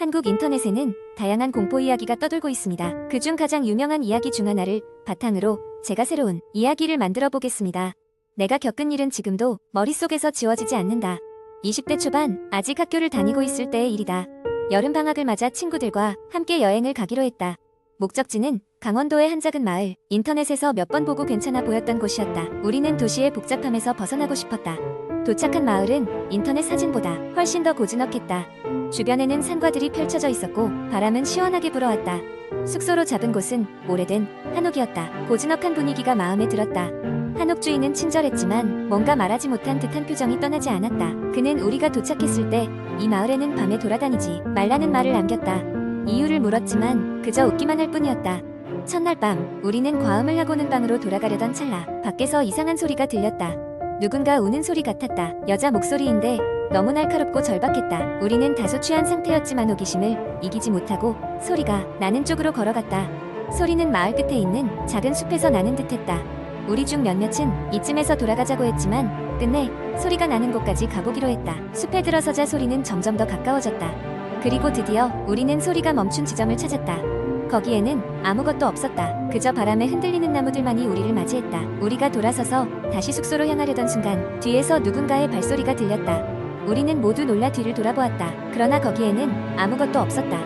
한국 인터넷에는 다양한 공포 이야기가 떠돌고 있습니다. 그중 가장 유명한 이야기 중 하나를 바탕으로 제가 새로운 이야기를 만들어 보겠습니다. 내가 겪은 일은 지금도 머릿속에서 지워지지 않는다. 20대 초반, 아직 학교를 다니고 있을 때의 일이다. 여름방학을 맞아 친구들과 함께 여행을 가기로 했다. 목적지는 강원도의 한 작은 마을, 인터넷에서 몇 번 보고 괜찮아 보였던 곳이었다. 우리는 도시의 복잡함에서 벗어나고 싶었다. 도착한 마을은 인터넷 사진보다 훨씬 더 고즈넉했다. 주변에는 산과들이 펼쳐져 있었고 바람은 시원하게 불어왔다. 숙소로 잡은 곳은 오래된 한옥이었다. 고즈넉한 분위기가 마음에 들었다. 한옥 주인은 친절했지만 뭔가 말하지 못한 듯한 표정이 떠나지 않았다. 그는 우리가 도착했을 때 이 마을에는 밤에 돌아다니지 말라는 말을 남겼다. 이유를 물었지만 그저 웃기만 할 뿐이었다. 첫날 밤, 우리는 과음을 하고는 방으로 돌아가려던 찰나 밖에서 이상한 소리가 들렸다. 누군가 우는 소리 같았다. 여자 목소리인데 너무 날카롭고 절박했다. 우리는 다소 취한 상태였지만 호기심을 이기지 못하고 소리가 나는 쪽으로 걸어갔다. 소리는 마을 끝에 있는 작은 숲에서 나는 듯했다. 우리 중 몇몇은 이쯤에서 돌아가자고 했지만 끝내 소리가 나는 곳까지 가보기로 했다. 숲에 들어서자 소리는 점점 더 가까워졌다. 그리고 드디어 우리는 소리가 멈춘 지점을 찾았다. 거기에는 아무것도 없었다. 그저 바람에 흔들리는 나무들만이 우리를 맞이했다. 우리가 돌아서서 다시 숙소로 향하려던 순간 뒤에서 누군가의 발소리가 들렸다. 우리는 모두 놀라 뒤를 돌아보았다. 그러나 거기에는 아무것도 없었다.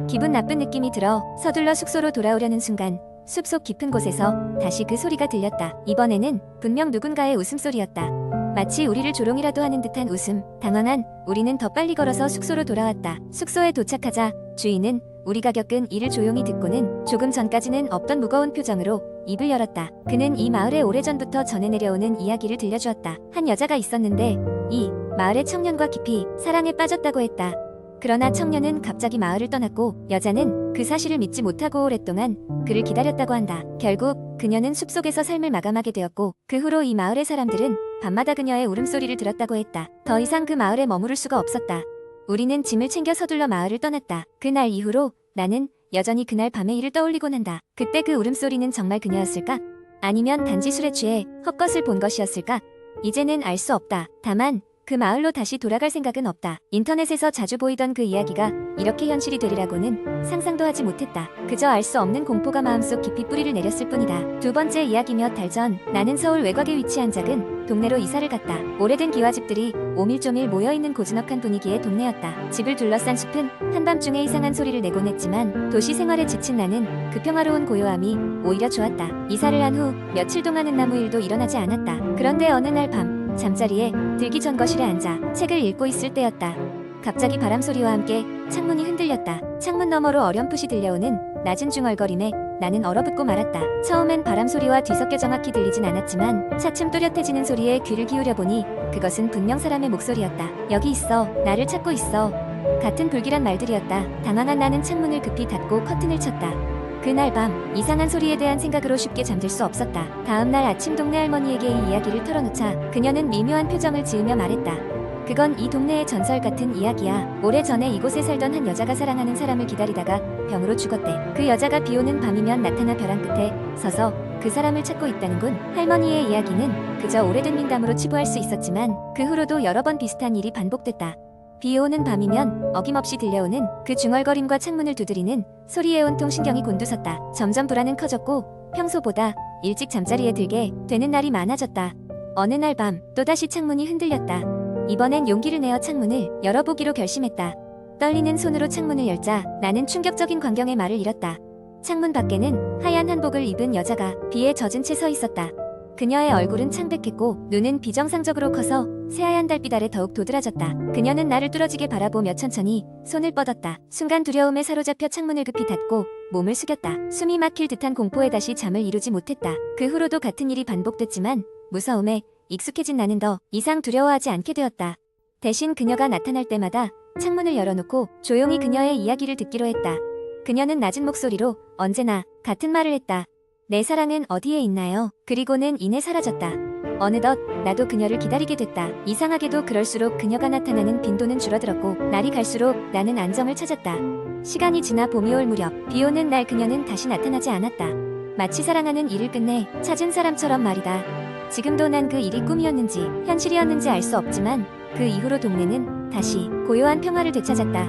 기분 나쁜 느낌이 들어 서둘러 숙소로 돌아오려는 순간 숲속 깊은 곳에서 다시 그 소리가 들렸다. 이번에는 분명 누군가의 웃음소리였다. 마치 우리를 조롱이라도 하는 듯한 웃음. 당황한 우리는 더 빨리 걸어서 숙소로 돌아왔다. 숙소에 도착하자 주인은 우리가 겪은 일을 조용히 듣고는 조금 전까지는 없던 무거운 표정으로 입을 열었다. 그는 이 마을에 오래전부터 전해 내려오는 이야기를 들려주었다. 한 여자가 있었는데 이 마을의 청년과 깊이 사랑에 빠졌다고 했다. 그러나 청년은 갑자기 마을을 떠났고 여자는 그 사실을 믿지 못하고 오랫동안 그를 기다렸다고 한다. 결국 그녀는 숲속에서 삶을 마감하게 되었고 그 후로 이 마을의 사람들은 밤마다 그녀의 울음소리를 들었다고 했다. 더 이상 그 마을에 머무를 수가 없었다. 우리는 짐을 챙겨 서둘러 마을을 떠났다. 그날 이후로 나는 여전히 그날 밤의 일을 떠올리곤 한다. 그때 그 울음소리는 정말 그녀였을까? 아니면 단지 술에 취해 헛것을 본 것이었을까? 이제는 알 수 없다. 다만 그 마을로 다시 돌아갈 생각은 없다. 인터넷에서 자주 보이던 그 이야기가 이렇게 현실이 되리라고는 상상도 하지 못했다. 그저 알 수 없는 공포가 마음속 깊이 뿌리를 내렸을 뿐이다. 두 번째 이야기 몇 달 전 나는 서울 외곽에 위치한 작은 동네로 이사를 갔다. 오래된 기와집들이 오밀조밀 모여있는 고즈넉한 분위기의 동네였다. 집을 둘러싼 숲은 한밤중에 이상한 소리를 내곤 했지만 도시 생활에 지친 나는 그 평화로운 고요함이 오히려 좋았다. 이사를 한 후 며칠 동안은 아무 일도 일어나지 않았다. 그런데 어느 날 밤 잠자리에 들기 전 거실에 앉아 책을 읽고 있을 때였다. 갑자기 바람소리와 함께 창문이 흔들렸다. 창문 너머로 어렴풋이 들려오는 낮은 중얼거림에 나는 얼어붙고 말았다. 처음엔 바람소리와 뒤섞여 정확히 들리진 않았지만 차츰 또렷해지는 소리에 귀를 기울여 보니 그것은 분명 사람의 목소리였다. 여기 있어. 나를 찾고 있어. 같은 불길한 말들이었다. 당황한 나는 창문을 급히 닫고 커튼을 쳤다. 그날 밤 이상한 소리에 대한 생각으로 쉽게 잠들 수 없었다. 다음날 아침 동네 할머니에게 이 이야기를 털어놓자 그녀는 미묘한 표정을 지으며 말했다. 그건 이 동네의 전설 같은 이야기야. 오래전에 이곳에 살던 한 여자가 사랑하는 사람을 기다리다가 병으로 죽었대. 그 여자가 비오는 밤이면 나타나 벼랑 끝에 서서 그 사람을 찾고 있다는군. 할머니의 이야기는 그저 오래된 민담으로 치부할 수 있었지만 그 후로도 여러 번 비슷한 일이 반복됐다. 비 오는 밤이면 어김없이 들려오는 그 중얼거림과 창문을 두드리는 소리에 온통 신경이 곤두섰다. 점점 불안은 커졌고 평소보다 일찍 잠자리에 들게 되는 날이 많아졌다. 어느 날 밤 또다시 창문이 흔들렸다. 이번엔 용기를 내어 창문을 열어보기로 결심했다. 떨리는 손으로 창문을 열자 나는 충격적인 광경의 말을 잃었다. 창문 밖에는 하얀 한복을 입은 여자가 비에 젖은 채 서 있었다. 그녀의 얼굴은 창백했고 눈은 비정상적으로 커서 새하얀 달빛 아래 더욱 도드라졌다. 그녀는 나를 뚫어지게 바라보며 천천히 손을 뻗었다. 순간 두려움에 사로잡혀 창문을 급히 닫고 몸을 숙였다. 숨이 막힐 듯한 공포에 다시 잠을 이루지 못했다. 그 후로도 같은 일이 반복됐지만 무서움에 익숙해진 나는 더 이상 두려워하지 않게 되었다. 대신 그녀가 나타날 때마다 창문을 열어놓고 조용히 그녀의 이야기를 듣기로 했다. 그녀는 낮은 목소리로 언제나 같은 말을 했다. 내 사랑은 어디에 있나요? 그리고는 이내 사라졌다. 어느덧 나도 그녀를 기다리게 됐다. 이상하게도 그럴수록 그녀가 나타나는 빈도는 줄어들었고 날이 갈수록 나는 안정을 찾았다. 시간이 지나 봄이 올 무렵 비 오는 날 그녀는 다시 나타나지 않았다. 마치 사랑하는 일을 끝내 찾은 사람처럼 말이다. 지금도 난 그 일이 꿈이었는지 현실이었는지 알 수 없지만 그 이후로 동네는 다시 고요한 평화를 되찾았다.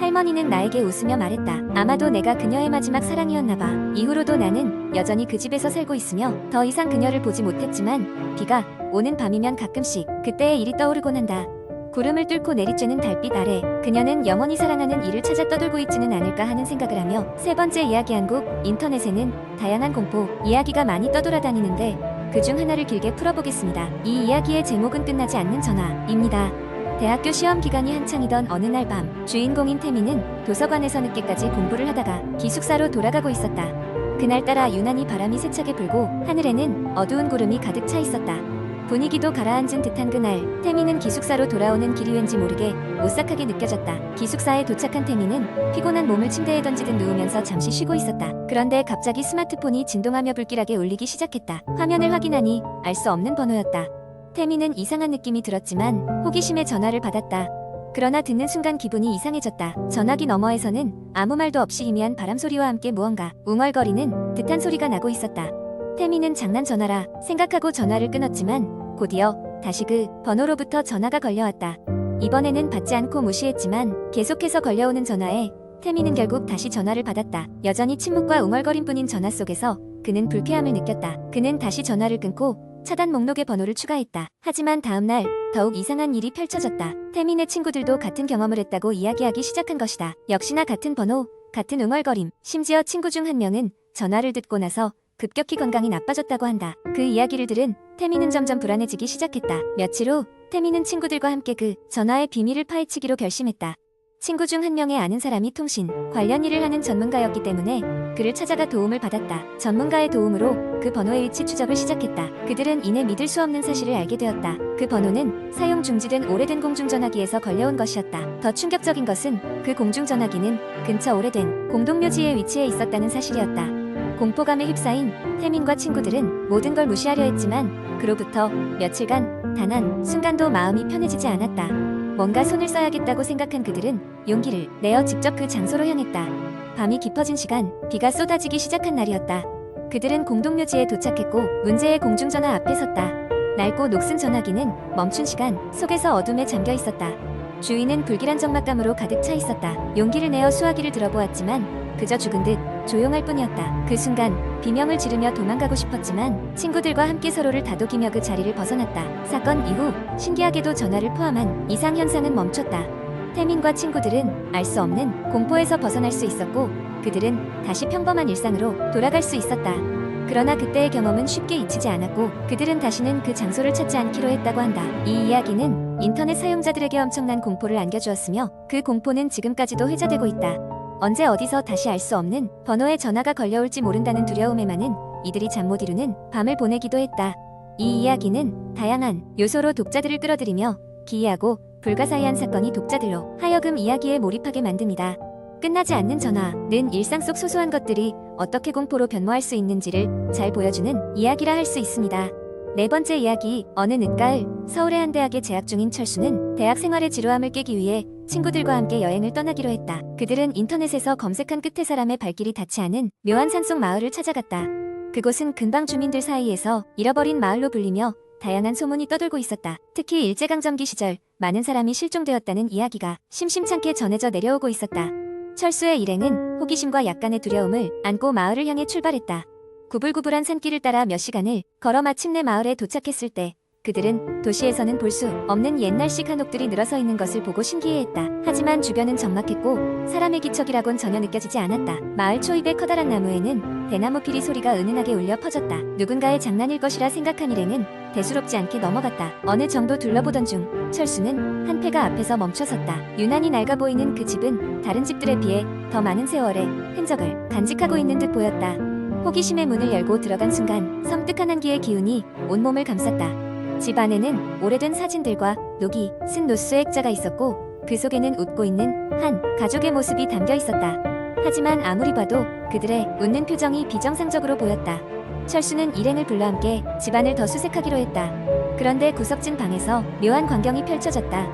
할머니는 나에게 웃으며 말했다. 아마도 내가 그녀의 마지막 사랑이었나 봐. 이후로도 나는 여전히 그 집에서 살고 있으며 더 이상 그녀를 보지 못했지만 비가 오는 밤이면 가끔씩 그때의 일이 떠오르곤 한다. 구름을 뚫고 내리쬐는 달빛 아래 그녀는 영원히 사랑하는 이를 찾아 떠돌고 있지는 않을까 하는 생각을 하며 세 번째 이야기 한 곡. 인터넷에는 다양한 공포 이야기가 많이 떠돌아다니는데 그중 하나를 길게 풀어보겠습니다. 이 이야기의 제목은 끝나지 않는 전화입니다. 대학교 시험 기간이 한창이던 어느 날 밤 주인공인 태미는 도서관에서 늦게까지 공부를 하다가 기숙사로 돌아가고 있었다. 그날따라 유난히 바람이 세차게 불고 하늘에는 어두운 구름이 가득 차 있었다. 분위기도 가라앉은 듯한 그날 태미는 기숙사로 돌아오는 길이 왠지 모르게 오싹하게 느껴졌다. 기숙사에 도착한 태미는 피곤한 몸을 침대에 던지듯 누우면서 잠시 쉬고 있었다. 그런데 갑자기 스마트폰이 진동하며 불길하게 울리기 시작했다. 화면을 확인하니 알 수 없는 번호였다. 태미는 이상한 느낌이 들었지만 호기심에 전화를 받았다. 그러나 듣는 순간 기분이 이상해졌다. 전화기 너머에서는 아무 말도 없이 희미한 바람소리와 함께 무언가 웅얼거리는 듯한 소리가 나고 있었다. 태미는 장난 전화라 생각하고 전화를 끊었지만 곧이어 다시 그 번호로부터 전화가 걸려왔다. 이번에는 받지 않고 무시했지만 계속해서 걸려오는 전화에 태미는 결국 다시 전화를 받았다. 여전히 침묵과 웅얼거림뿐인 전화 속에서 그는 불쾌함을 느꼈다. 그는 다시 전화를 끊고 차단 목록에 번호를 추가했다. 하지만 다음날 더욱 이상한 일이 펼쳐졌다. 태민의 친구들도 같은 경험을 했다고 이야기하기 시작한 것이다. 역시나 같은 번호, 같은 웅얼거림, 심지어 친구 중 한 명은 전화를 듣고 나서 급격히 건강이 나빠졌다고 한다. 그 이야기를 들은 태민은 점점 불안해지기 시작했다. 며칠 후 태민은 친구들과 함께 그 전화의 비밀을 파헤치기로 결심했다. 친구 중 한 명의 아는 사람이 통신 관련 일을 하는 전문가였기 때문에 그를 찾아가 도움을 받았다. 전문가의 도움으로 그 번호의 위치 추적을 시작했다. 그들은 이내 믿을 수 없는 사실을 알게 되었다. 그 번호는 사용 중지된 오래된 공중전화기에서 걸려온 것이었다. 더 충격적인 것은 그 공중전화기는 근처 오래된 공동묘지에 위치해 있었다는 사실이었다. 공포감에 휩싸인 태민과 친구들은 모든 걸 무시하려 했지만 그로부터 며칠간 단 한 순간도 마음이 편해지지 않았다. 뭔가 손을 써야겠다고 생각한 그들은 용기를 내어 직접 그 장소로 향했다. 밤이 깊어진 시간, 비가 쏟아지기 시작한 날이었다. 그들은 공동묘지에 도착했고 문제의 공중전화 앞에 섰다. 낡고 녹슨 전화기는 멈춘 시간 속에서 어둠에 잠겨 있었다. 주위는 불길한 적막감으로 가득 차 있었다. 용기를 내어 수화기를 들어보았지만 그저 죽은 듯 조용할 뿐이었다. 그 순간 비명을 지르며 도망가고 싶었지만 친구들과 함께 서로를 다독이며 그 자리를 벗어났다. 사건 이후 신기하게도 전화를 포함한 이상 현상은 멈췄다. 태민과 친구들은 알 수 없는 공포에서 벗어날 수 있었고 그들은 다시 평범한 일상으로 돌아갈 수 있었다. 그러나 그때의 경험은 쉽게 잊히지 않았고 그들은 다시는 그 장소를 찾지 않기로 했다고 한다. 이 이야기는 인터넷 사용자들에게 엄청난 공포를 안겨주었으며 그 공포는 지금까지도 회자되고 있다. 언제 어디서 다시 알 수 없는 번호에 전화가 걸려올지 모른다는 두려움에만은 이들이 잠 못 이루는 밤을 보내기도 했다. 이 이야기는 다양한 요소로 독자들을 끌어들이며 기이하고 불가사의한 사건이 독자들로 하여금 이야기에 몰입하게 만듭니다. 끝나지 않는 전화는 일상 속 소소한 것들이 어떻게 공포로 변모할 수 있는지를 잘 보여주는 이야기라 할 수 있습니다. 네 번째 이야기. 어느 늦가을 서울의 한 대학에 재학 중인 철수는 대학 생활의 지루함을 깨기 위해 친구들과 함께 여행을 떠나기로 했다. 그들은 인터넷에서 검색한 끝에 사람의 발길이 닿지 않은 묘한 산속 마을을 찾아갔다. 그곳은 근방 주민들 사이에서 잃어버린 마을로 불리며 다양한 소문이 떠돌고 있었다. 특히 일제강점기 시절 많은 사람이 실종되었다는 이야기가 심심찮게 전해져 내려오고 있었다. 철수의 일행은 호기심과 약간의 두려움을 안고 마을을 향해 출발했다. 구불구불한 산길을 따라 몇 시간을 걸어 마침내 마을에 도착했을 때 그들은 도시에서는 볼 수 없는 옛날식 한옥들이 늘어서 있는 것을 보고 신기해했다. 하지만 주변은 적막했고 사람의 기척이라곤 전혀 느껴지지 않았다. 마을 초입의 커다란 나무에는 대나무 피리 소리가 은은하게 울려 퍼졌다. 누군가의 장난일 것이라 생각한 일행은 대수롭지 않게 넘어갔다. 어느 정도 둘러보던 중 철수는 한 폐가 앞에서 멈춰섰다. 유난히 낡아 보이는 그 집은 다른 집들에 비해 더 많은 세월의 흔적을 간직하고 있는 듯 보였다. 호기심의 문을 열고 들어간 순간 섬뜩한 한기의 기운이 온몸을 감쌌다. 집 안에는 오래된 사진들과 녹이 쓴 노스의 액자가 있었고 그 속에는 웃고 있는 한 가족의 모습이 담겨 있었다. 하지만 아무리 봐도 그들의 웃는 표정이 비정상적으로 보였다. 철수는 일행을 불러 함께 집안을 더 수색하기로 했다. 그런데 구석진 방에서 묘한 광경이 펼쳐졌다.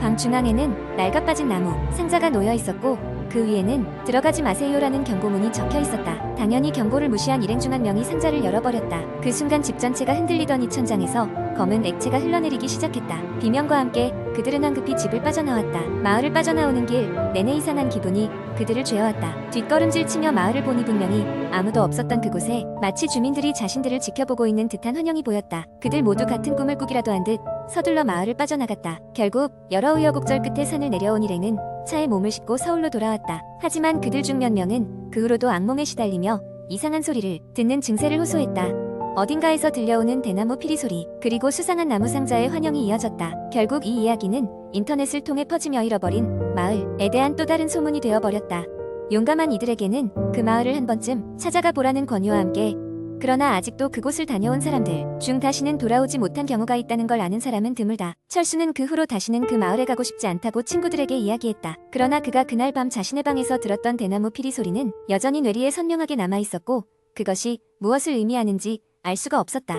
방 중앙에는 낡아빠진 나무 상자가 놓여 있었고 그 위에는 들어가지 마세요라는 경고문이 적혀 있었다. 당연히 경고를 무시한 일행 중 한 명이 상자를 열어버렸다. 그 순간 집 전체가 흔들리더니 천장에서 검은 액체가 흘러내리기 시작했다. 비명과 함께 그들은 황급히 집을 빠져나왔다. 마을을 빠져나오는 길 내내 이상한 기분이 그들을 죄어왔다. 뒷걸음질 치며 마을을 보니 분명히 아무도 없었던 그곳에 마치 주민들이 자신들을 지켜보고 있는 듯한 환영이 보였다. 그들 모두 같은 꿈을 꾸기라도 한 듯 서둘러 마을을 빠져나갔다. 결국 여러 우여곡절 끝에 산을 내려온 일행은 차에 몸을 싣고 서울로 돌아왔다. 하지만 그들 중 몇 명은 그 후로도 악몽에 시달리며 이상한 소리를 듣는 증세를 호소했다. 어딘가에서 들려오는 대나무 피리 소리, 그리고 수상한 나무 상자의 환영이 이어졌다. 결국 이 이야기는 인터넷을 통해 퍼지며 잃어버린 마을에 대한 또 다른 소문이 되어버렸다. 용감한 이들에게는 그 마을을 한 번쯤 찾아가 보라는 권유와 함께, 그러나 아직도 그곳을 다녀온 사람들 중 다시는 돌아오지 못한 경우가 있다는 걸 아는 사람은 드물다. 철수는 그 후로 다시는 그 마을에 가고 싶지 않다고 친구들에게 이야기했다. 그러나 그가 그날 밤 자신의 방에서 들었던 대나무 피리 소리는 여전히 뇌리에 선명하게 남아있었고, 그것이 무엇을 의미하는지 알 수가 없었다.